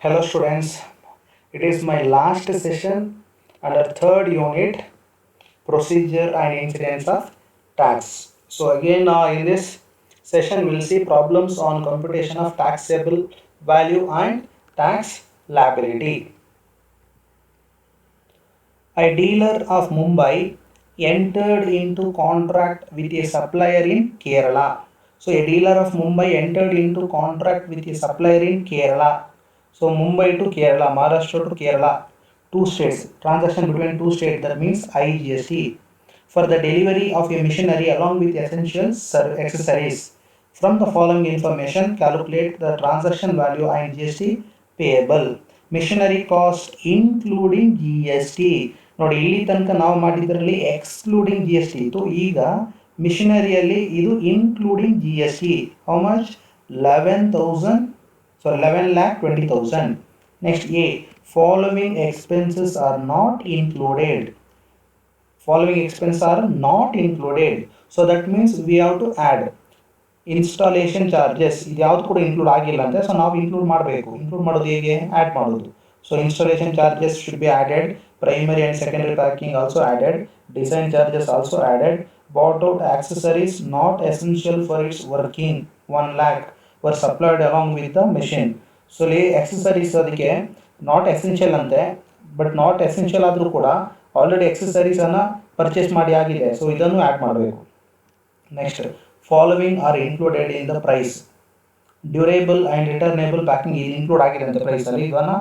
Hello students, it is my last session under third unit procedure and incidence of tax. So again in this session we will see problems on computation of taxable value and tax liability. A dealer of Mumbai entered into contract with a supplier in Kerala. So a dealer of Mumbai entered into contract with a supplier in Kerala. So Mumbai to Kerala, Maharashtra to Kerala, two states, transaction between two states, that means IGST, for the delivery of a machinery along with essential accessories. From the following information, calculate the transaction value and GST payable. Machinery cost including GST. ನೋಡಿ ಇಲ್ಲಿ ತನಕ ನಾವು ಮಾಡಿದ್ರಲ್ಲಿ excluding G S T ಇತ್ತು. ಈಗ ಮಿಷನರಿಯಲ್ಲಿ ಇದು including G S T. How much? 11,000, so 11,20,000. Next A, following expenses are not included. Following expenses are not included. So that means we have to add installation charges. ಇದು ಯಾವ್ದು ಕೂಡ include ಆಗಿಲ್ಲ ಅಂತ, so ನಾವು ಇನ್ಕ್ಲೂಡ್ ಮಾಡಬೇಕು. Include ಮಾಡೋದು ಹೇಗೆ? Add ಮಾಡೋದು. So installation charges should be added, primary and secondary packing also added, design charges also added, bought out accessories not essential for its working 1 lakh were supplied along with the machine. So ಇಲ್ಲಿ accessories ಅದಕ್ಕೆ not essential ಅಂತೆ, but not essential ಆದರೂ ಕೂಡ already ಎಕ್ಸೆಸರೀಸನ್ನು purchase ಮಾಡಿ ಆಗಿದೆ, so ಇದನ್ನು add ಮಾಡಬೇಕು. Next, following are included in the price. Durable and returnable packing ಇದು ಇನ್ಕ್ಲೂಡ್ ಆಗಿದೆ ಅಂತ ಪ್ರೈಸಲ್ಲಿ, ಇದನ್ನು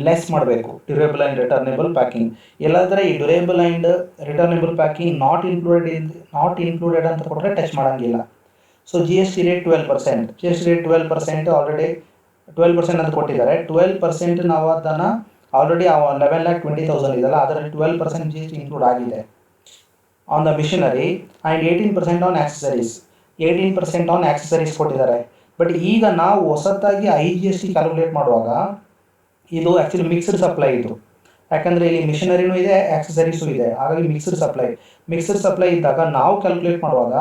ಲೆಸ್ ಮಾಡಬೇಕು. ಡ್ಯೂರೇಬಲ್ ಆ್ಯಂಡ್ ರಿಟರ್ನೇಬಲ್ ಪ್ಯಾಕಿಂಗ್ ಎಲ್ಲಾದರೆ ಈ durable and returnable packing not included ಅಂತ ಕೊಟ್ಟರೆ ಟಚ್ ಮಾಡೋಂಗಿಲ್ಲ. So G S T rate 12%. G S T rate 12% already 12% ಅಂತ ಕೊಟ್ಟಿದ್ದಾರೆ. 12% ನಾವು ಅದನ್ನು ಆಲ್ರೆಡಿ 11,20,000 ಇದೆಲ್ಲ, ಅದರಲ್ಲಿ 12% ಜಿ ಎಸ್ ಟಿ ಇನ್ಕ್ಲೂಡ್ ಆಗಿದೆ on the machinery and 18% on accessories. 18% on accessories ಕೊಟ್ಟಿದ್ದಾರೆ. ಬಟ್ ಈಗ ನಾವು ಹೊಸದಾಗಿ I G S T calculate ಮಾಡುವಾಗ ಇದು ಆ್ಯಕ್ಚುಲಿ ಮಿಕ್ಸ್ಡ್ ಸಪ್ಲೈ ಇದು. ಯಾಕಂದರೆ ಇಲ್ಲಿ ಮಿಷನರಿನೂ ಇದೆ, ಆಕ್ಸೆಸರೀಸು ಇದೆ, ಹಾಗಾಗಿ ಮಿಕ್ಸ್ಡ್ ಸಪ್ಲೈ ಇದ್ದಾಗ ನಾವು ಕ್ಯಾಲ್ಕುಲೇಟ್ ಮಾಡುವಾಗ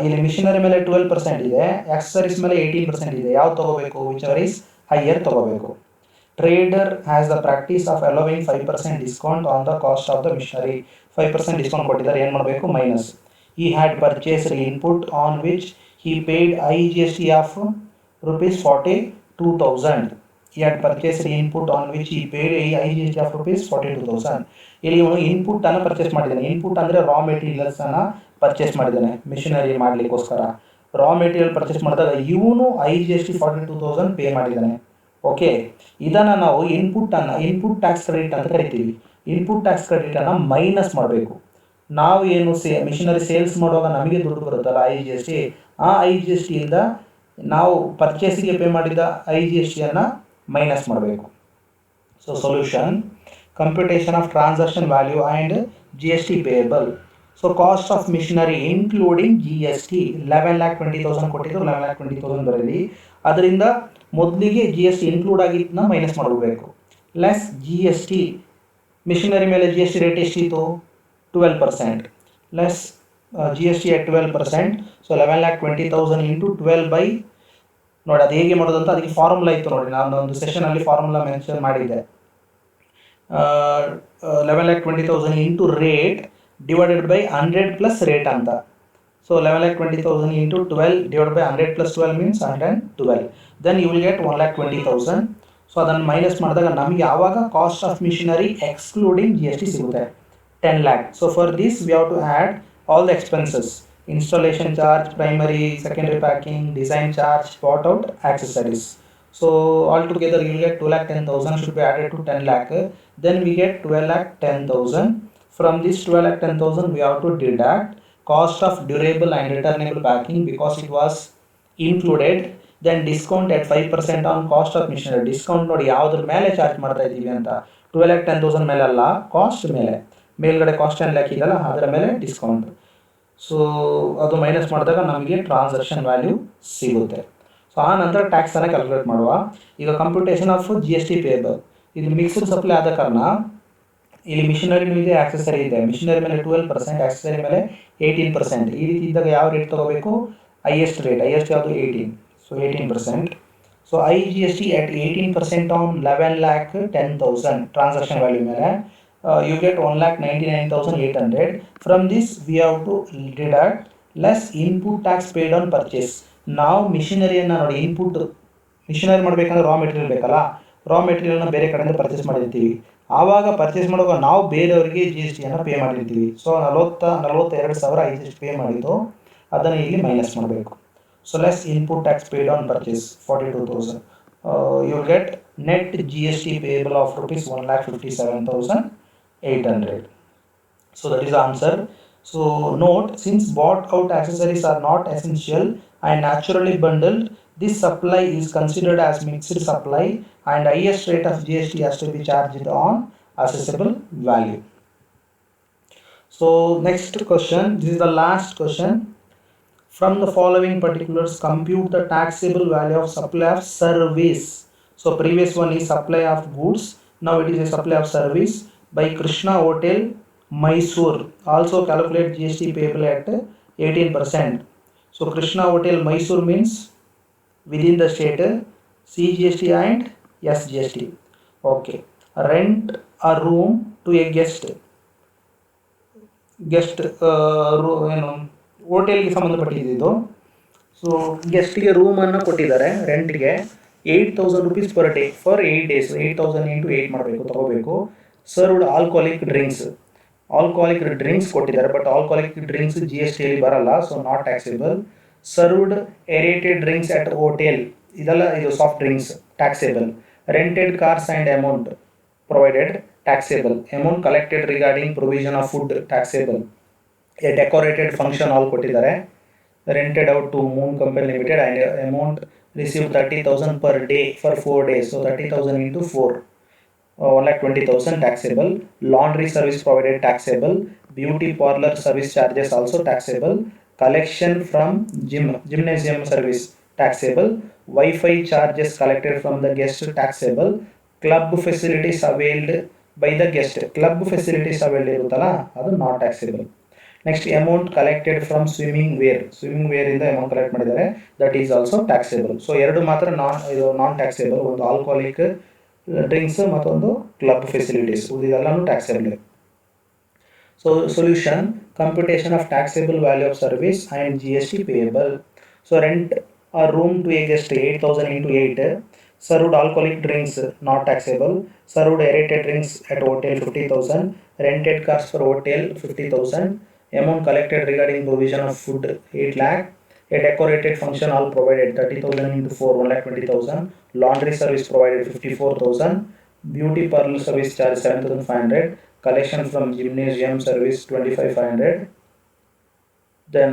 ಇಲ್ಲಿ ಮಿಷನರಿ ಮೇಲೆ 12% ಇದೆ, ಆಕ್ಸೆಸರೀಸ್ ಮೇಲೆ 18% ಇದೆ. ಯಾವ್ದು ತೊಗೋಬೇಕು? ವಿಚ್ ಎವರ್ ಈಸ್ ಹೈಯರ್ ತೊಗೋಬೇಕು. Trader has the practice of allowing 5% discount on the cost of the machinery. 5% discount ಕೊಟ್ಟಿದ್ದಾರೆ, ಏನು ಮಾಡಬೇಕು? Minus. He had purchased input on which he paid IGST of rupees 42,000. He had purchased input on which he paid IGST of rupees 42,000. ಇಲ್ಲಿ ಇವನು input ಅನ್ನು purchase ಮಾಡಿದ್ದಾನೆ. Input ಅಂದರೆ raw materials ಅನ್ನು purchase ಮಾಡಿದ್ದಾನೆ ಮಿಷನರಿ ಮಾಡಲಿಕ್ಕೋಸ್ಕರ. ರಾ ಮೆಟೀರಿಯಲ್ ಪರ್ಚೇಸ್ ಮಾಡಿದಾಗ ಇವನು IGST 42,000 pay ಮಾಡಿದ್ದಾನೆ. ಓಕೆ, ಇದನ್ನು ನಾವು ಇನ್ಪುಟ್ ಟ್ಯಾಕ್ಸ್ ಕ್ರೆಡಿಟ್ ಅಂತ ಕರಿತೀವಿ. ಇನ್ಪುಟ್ ಟ್ಯಾಕ್ಸ್ ಕ್ರೆಡಿಟನ್ನು ಮೈನಸ್ ಮಾಡಬೇಕು. ನಾವು ಏನು ಮಿಷನರಿ ಸೇಲ್ಸ್ ಮಾಡುವಾಗ ನಮಗೆ ದುಡ್ಡು ಬರುತ್ತಲ್ಲ ಐ ಜಿ ಎಸ್ ಟಿ, ಆ ಐ ಜಿ ಎಸ್ ಟಿಯಿಂದ ನಾವು ಪರ್ಚೇಸಿಗೆ ಪೇ ಮಾಡಿದ ಐ ಜಿ ಎಸ್ ಟಿಯನ್ನು ಮೈನಸ್ ಮಾಡಬೇಕು. So solution, computation of transaction value and G S T payable. So cost of machinery including G S T 11,20,000 ಕೊಟ್ಟಿದ್ದು, 11,20,000 ಬರಲಿ. ಅದರಿಂದ ಮೊದಲಿಗೆ ಜಿ ಎಸ್ ಟಿ ಇನ್ಕ್ಲೂಡ್ ಆಗಿದ್ದನ್ನ ಮೈನಸ್ ಮಾಡಬೇಕು. Less G S T, machinery ಮೇಲೆ G S T rate ಎಷ್ಟಿತ್ತು? 12%. Less GST at 12%. So 11,20,000 into 12 by, ನೋಡಿ ಅದು ಹೇಗೆ ಮಾಡೋದು ಅಂತ ಅದಕ್ಕೆ ಫಾರ್ಮುಲಾ ಇತ್ತು ನೋಡಿ, ನಾನು ಒಂದು ಸೆಷನಲ್ಲಿ ಫಾರ್ಮುಲಾ ಮೆನ್ಷನ್ ಮಾಡಿದ್ದೆ. 11,20,000 into rate divided by 100 plus rate ಅಂತ. So 11,20,000 into 12 divide by 100 plus 12 means 112. Then you will get 1,20,000. So ಅದನ್ನು ಮೈನಸ್ ಮಾಡಿದಾಗ ನಮಗೆ ಆವಾಗ cost of machinery excluding G S T ಸಿಗುತ್ತೆ 10 lakh. So for this we have to add all the expenses: installation charge, primary, secondary packing, design charge, bought out accessories. So altogether you will get 2,10,000 should be added to 10 lakh. Then we get 12,10,000. From this 12,10,000 we have to deduct cost of durable and returnable packing because it was included. Then discount at 5% on cost of machinery. Discount ನೋಡಿ ಯಾವುದ್ರ ಮೇಲೆ charge ಮಾಡ್ತಾ ಇದ್ದೀವಿ ಅಂತ, 12,10,000 ಮೇಲೆ ಅಲ್ಲ, cost ಮೇಲೆ. ಮೇಲ್ಗಡೆ ಕಾಸ್ಟ್ ಏನು ಹಾಕಿದಲ್ಲ ಅದರ ಮೇಲೆ ಡಿಸ್ಕೌಂಟ್. ಸೊ ಅದು ಮೈನಸ್ ಮಾಡಿದಾಗ ನಮಗೆ ಟ್ರಾನ್ಸಾಕ್ಷನ್ ವ್ಯಾಲ್ಯೂ ಸಿಗುತ್ತೆ. ಸೊ ಆ ನಂತರ ಟ್ಯಾಕ್ಸನ್ನು ಕ್ಯಾಲ್ಕುಲೇಟ್ ಮಾಡುವ. ಈಗ computation of G S T payable, ಇದು ಮಿಕ್ಸ್ಡ್ ಸಪ್ಲೈ ಆದ ಕಾರಣ ಇಲ್ಲಿ ಮಿಷನರಿನೂ ಇದೆ, ಆಕ್ಸೆಸರಿ ಇದೆ. ಮಿಷನರಿ ಮೇಲೆ 12%, ಆಕ್ಸೆಸರಿ ಮೇಲೆ 18%. ಈ ರೀತಿ ಇದ್ದಾಗ ಯಾವ ರೇಟ್ ತೊಗೋಬೇಕು? ಹೈಯೆಸ್ಟ್ ರೇಟ್ ಯಾವುದು? 18. So 18%. So IGST at 18% on 11,10,000 transaction value ಮೇಲೆ you get 1,99,800. From this we have to deduct less input tax paid on purchase. ನಾವು ಮಿಷಿನರಿಯನ್ನು ನೋಡಿ, ಇನ್ಪುಟ್ ಮಿಷಿನರಿ ಮಾಡಬೇಕಂದ್ರೆ ರಾ ಮೆಟೀರಿಯಲ್ ಬೇಕಲ್ಲ, ರಾ ಮೆಟೀರಿಯಲ್ನ ಬೇರೆ ಕಡೆಯಿಂದ ಪರ್ಚೇಸ್ ಮಾಡಿರ್ತೀವಿ. ಆವಾಗ ಪರ್ಚೇಸ್ ಮಾಡುವಾಗ ನಾವು ಬೇರೆಯವರಿಗೆ GSTಯನ್ನು ಪೇ ಮಾಡಿರ್ತೀವಿ. ಸೊ 42,000 IGST ಪೇ ಮಾಡಿದ್ದು ಅದನ್ನು ಇಲ್ಲಿ ಮೈನಸ್ ಮಾಡಬೇಕು. So less input tax paid on purchase 42,000. You will get net GST payable of rupees 1,57,800. So that is the answer. So note, since bought out accessories are not essential and naturally bundled, this supply is considered as mixed supply and highest rate of GST has to be charged on accessible value. So next question, this is the last question. From the following particulars, compute the taxable value of supply of service. So previous one is supply of goods. Now it is a supply of service by Krishna Hotel, Mysore. Also calculate GST payable at 18%. So Krishna Hotel, Mysore means within the state, CGST and SGST. Okay. Rent a room to a guest. ಹೋಟೆಲ್ಗೆ ಸಂಬಂಧಪಟ್ಟಿದ್ದು. So ಗೆಸ್ಟ್ಗೆ ರೂಮನ್ನು ಕೊಟ್ಟಿದ್ದಾರೆ ರೆಂಟ್ಗೆ 8,000 rupees per day for 8 days. 8,000 into 8 ಮಾಡಬೇಕು, ತಗೋಬೇಕು. Served alcoholic drinks ಕೊಟ್ಟಿದ್ದಾರೆ, but alcoholic drinks GSTಯಲ್ಲಿ ಬರಲ್ಲ, so not taxable. Served aerated drinks at hotel, ಇದೆಲ್ಲ ಇದು soft drinks, taxable. Rented cars and amount provided, taxable. Amount collected regarding provision of food, taxable. A decorated function hall ಕೊಟ್ಟಿದ್ದಾರೆ, rented out to Moon company limited and amount receive 30,000 per day for 4 days. So 30,000 into 4, 1,20,000 taxable. Laundry service provided, taxable. Beauty parlor service charges also taxable. Collection from gymnasium service, taxable. Wi-Fi charges collected from the guest, taxable. Club facilities availed by the guest, club facilities availed ಇರುತ್ತಲ್ಲ ಅದು not taxable. Next amount collected from swimming wear ಇಂದ ಅಮೌಂಟ್ collect ಮಾಡಿದ್ದಾರೆ, that is also taxable. So ಎರಡು ಮಾತ್ರ non taxable, ಒಂದು alcoholic drinks ಮತ್ತೊಂದು club facilities, ಇದೆಲ್ಲನೂ taxable. So solution, computation of taxable value of service and GST payable. So rent a room to a guest 8,000 into 8. Served alcoholic drinks not taxable. Served aerated drinks at hotel 50,000. Rented cars for hotel 50,000. Amount collected regarding provision of food 8 lakh. A decorated function hall provided 30,000 into 4, 1,20,000. Laundry service provided 54,000. Beauty parlor service charge 7,500. Collection from gymnasium service 25,500. Then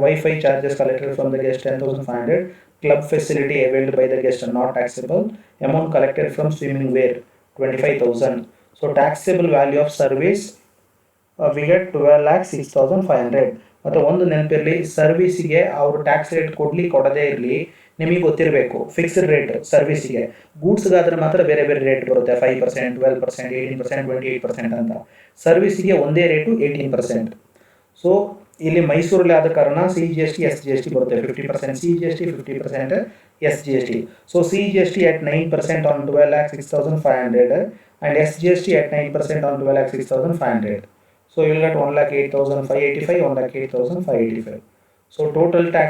Wi-Fi charges collected from the guest 10,500. Club facility availed by the guest not taxable. Amount collected from swimming wear 25,000. So taxable value of service we get 12,06,500. ಮತ್ತು ಒಂದು ನೆನಪಿರಲಿ, ಸರ್ವಿಸಿಗೆ ಅವರು tax rate ಕೊಡದೇ ಇರಲಿ, ನಿಮಗೆ ಗೊತ್ತಿರಬೇಕು fixed rate ಸರ್ವಿಸಿಗೆ. ಗೂಡ್ಸ್ಗಾದ್ರೆ ಮಾತ್ರ ಬೇರೆ ಬೇರೆ ರೇಟ್ ಬರುತ್ತೆ, 5%, 12%, 18%, 28% ಅಂತ. ಸರ್ವಿಸಿಗೆ ಒಂದೇ ರೇಟು 18%. ಸೊ ಇಲ್ಲಿ ಮೈಸೂರಲ್ಲಿ ಆದ ಕಾರಣ CGST SGST ಬರುತ್ತೆ, 50% CGST 50% SGST. So CGST at 9% on 12,06,500 and SGST at 9% on 12,06,500. So you will get 1,08,585, 1,08,585. So total tax,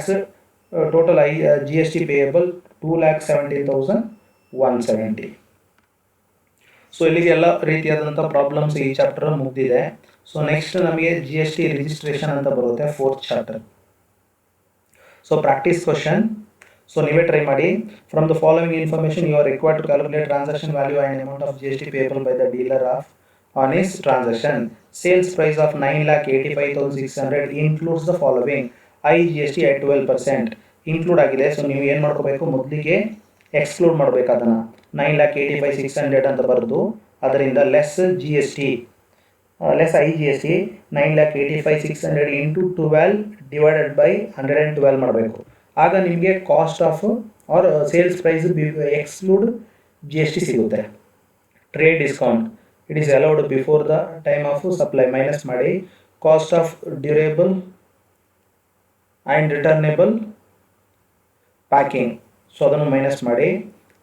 total GST payable 2,17,170. So ಇಲ್ಲಿಗೆ ಎಲ್ಲ ರೀತಿಯಾದಂಥ ಪ್ರಾಬ್ಲಮ್ಸ್ ಈ ಚಾಪ್ಟರ್ ಮುಗಿದಿದೆ. ಸೊ ನೆಕ್ಸ್ಟ್ ನಮಗೆ GST ರಿಜಿಸ್ಟ್ರೇಷನ್ ಅಂತ ಬರುತ್ತೆ, 4th chapter. So practice question. So ನೀವೇ try ಮಾಡಿ. From the following information you are required to calculate transaction value and amount of GST payable by the dealer of on his transaction. Sales price of 9,85,600 includes the following: IGST at 12% include ಆಗಿದೆ. So ನೀವು ಏನು ಮಾಡ್ಕೋಬೇಕು, ಮೊದಲಿಗೆ exclude ಮಾಡಬೇಕು, ಅದನ್ನು 9,85,600 ಅಂತ ಬರೆದು ಅದರಿಂದ less GST less IGST 9,85,600 into 12 divided by 112 ಮಾಡಬೇಕು. ಆಗ ನಿಮಗೆ cost of or sales price exclude GST ಸಿಗುತ್ತೆ. Trade discount it is allowed before the time of supply minus ಮಾಡಿ. Cost of durable and returnable packing, so ಅದನ್ನು minus ಮಾಡಿ.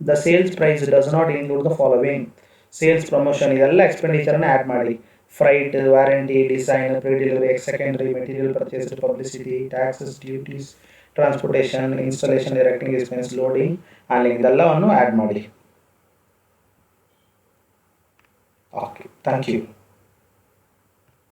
The sales price does not include the following. Sales promotion ಇದೆಲ್ಲ ಎಕ್ಸ್ಪೆಂಡಿಚರ್ನ add ಮಾಡಿ. Freight, warranty, design, pre delivery, secondary, material purchase, publicity, taxes, duties, transportation, installation, erecting expense, loading, handling ಇದೆಲ್ಲವನ್ನು add ಮಾಡಿ. Okay, thank you.